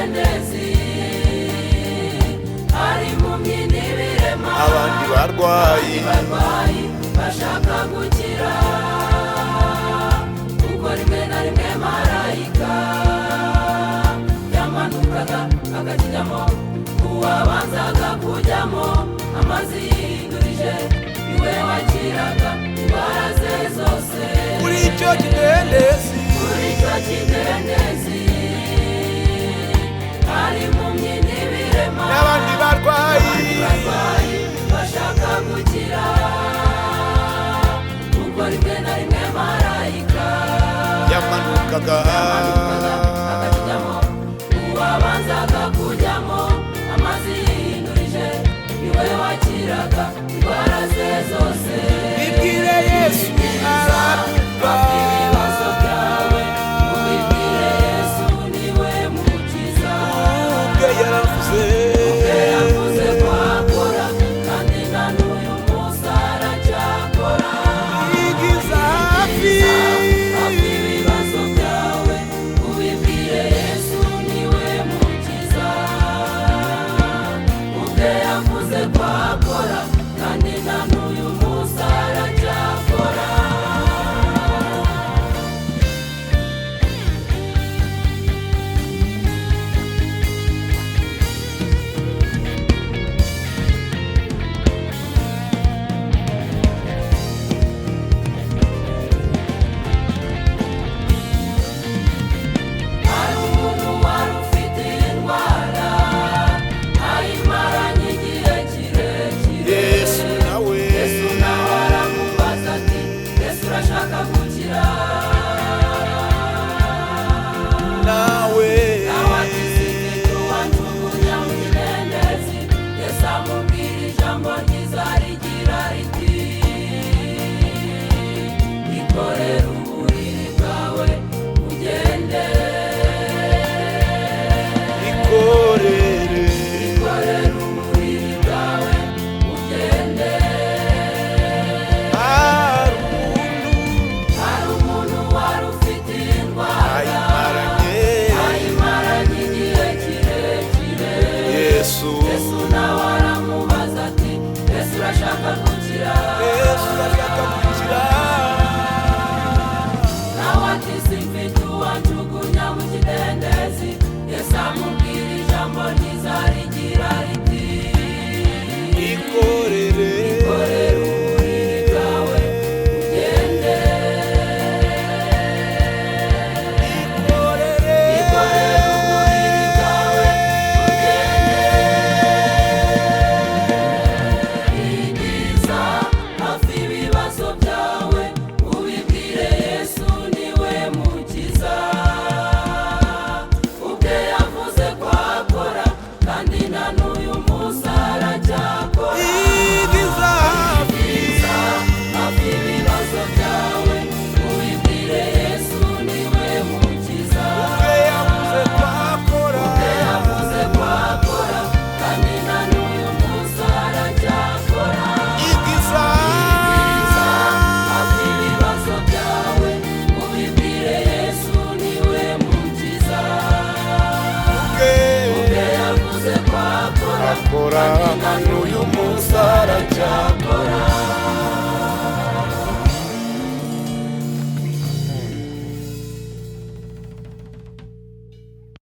kidendezi, hari impumyi n'ibirema, abandi barwayi bashaka gukira, kuko rimwe na rimwe marayika yamanukaga akakijyamo, uwabanzaga kujyamo amazi yindurije niwe wakiraga indwara ze zose. Kuri icyo kidendezi hari impumyi n'ibirema, n'abandi barwayi bashaka gukira, kuko rimwe na rimwe marayika yamanukaga akakijyamo, uwabanzaga kujyamo amazi yindurije niwe wakiraga indwara ze zose. bibwire Yesu arakumva, ibibazo byawe ubibwire Yesu niwe mukiza, ubwe yaravuze yavuze ko akora kandi na n'uyu munsi aracyakora. yigiza hafi, ibibazo byawe ubibwire Yesu niwe mukiza, ubwe yavuze ko akora kandi na n'uyu munsi aracyakora. Hari umuntu wari ufite indwara ayimaranye igihe kirekire, Yesu nawe Yesu nawe aramubaza ati Yesu urashaka gukira? nawe Nawe ati sinfite uwanjugunya mu kidendezi, Yesu amubwira ijambo ryiza rigira riti ikorere uburiri bwawe ugende. ikorere Ikorere uburiri bwawe ugende. Hari umuntu wari ufite indwara ayimaranye igihe kirekire, Yesu Yesu nawe aramubaza ati Yesu urashaka gukira? urashaka gukira, Nawe ati simfite uwanjugunya mu kidendezi, Yesu amubwira ijambo ryiza rigira riti ikorere ikorere uburiri bwawe ugende. Ikorere uburiri bwawe ugende. Igiza hafi ibibazo byawe ubibwire Yesu niwe mukiza, ubwe yavuze ko akora kandi na n'uyu munsi aracyakora. yigiza Igiza hafi ibibazo byawe ubibwire Yesu niwe mukiza, ubwe yavuze ko akora, yavuze ko akora kandi na n'uyu munsi aracyakora. yigiza Hafi ibibazo byawe ubibwire Yesu niwe mukiza, ubwe yavuze ko akora akora, n'uyu munsi aracyakora.